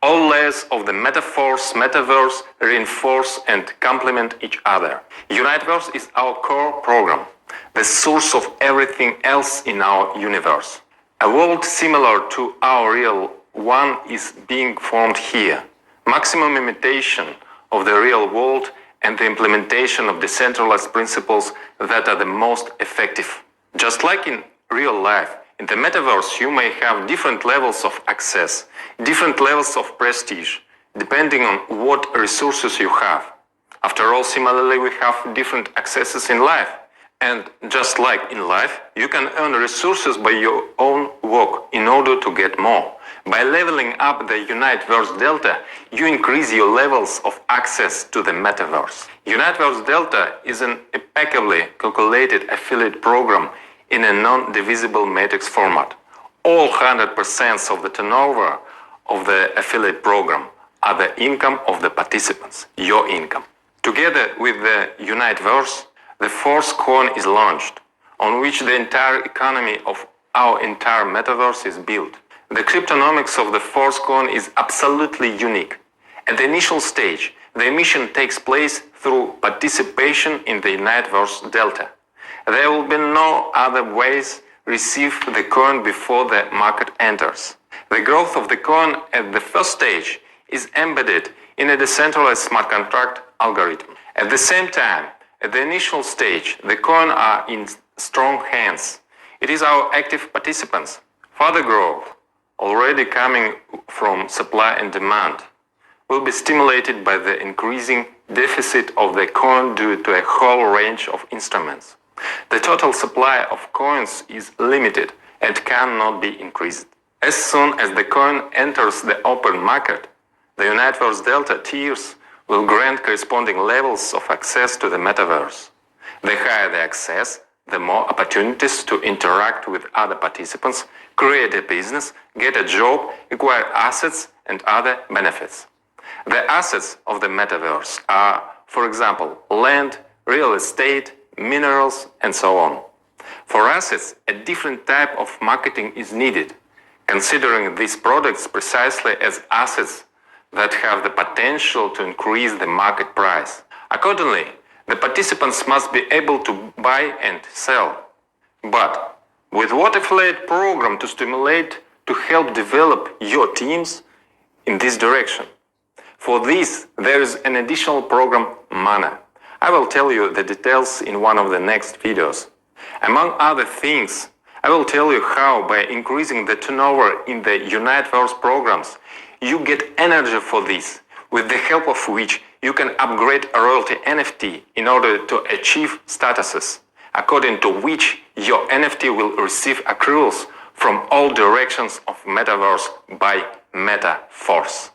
All layers of the metaverse reinforce and complement each other. Universe is our core program, the source of everything else in our universe. A world similar to our real one is being formed here. Maximum imitation of the real world and the implementation of decentralized principles that are the most effective. Just like in real life, in the metaverse you may have different levels of access, different levels of prestige, depending on what resources you have. After all, similarly, we have different accesses in life. And just like in life, you can earn resources by your own work in order to get more. By leveling up the Universe Delta, you increase your levels of access to the metaverse. Universe Delta is an impeccably calculated affiliate program in a non-divisible matrix format. All 100% of the turnover of the affiliate program are the income of the participants, your income. Together with the Universe, the fourth coin is launched, on which the entire economy of our entire metaverse is built. The cryptonomics of the fourth coin is absolutely unique. At the initial stage, the emission takes place through participation in the Universe Delta. There will be no other ways receive the coin before the market enters. The growth of the coin at the first stage is embedded in a decentralized smart contract algorithm. At the same time, at the initial stage, the coin are in strong hands. It is our active participants. Further growth, already coming from supply and demand, will be stimulated by the increasing deficit of the coin due to a whole range of instruments. The total supply of coins is limited and cannot be increased. As soon as the coin enters the open market, the Universe Delta tiers will grant corresponding levels of access to the metaverse. The higher the access, the more opportunities to interact with other participants, create a business, get a job, acquire assets, and other benefits. The assets of the metaverse are, for example, land, real estate, minerals, and so on. For assets, a different type of marketing is needed, considering these products precisely as assets that have the potential to increase the market price. Accordingly, the participants must be able to buy and sell. But with what affiliate program to stimulate to help develop your teams in this direction? For this, there is an additional program, MANA. I will tell you the details in one of the next videos. Among other things, I will tell you how, by increasing the turnover in the Universe programs, you get energy for this, with the help of which you can upgrade a royalty NFT in order to achieve statuses, according to which your NFT will receive accruals from all directions of metaverse by MetaForce.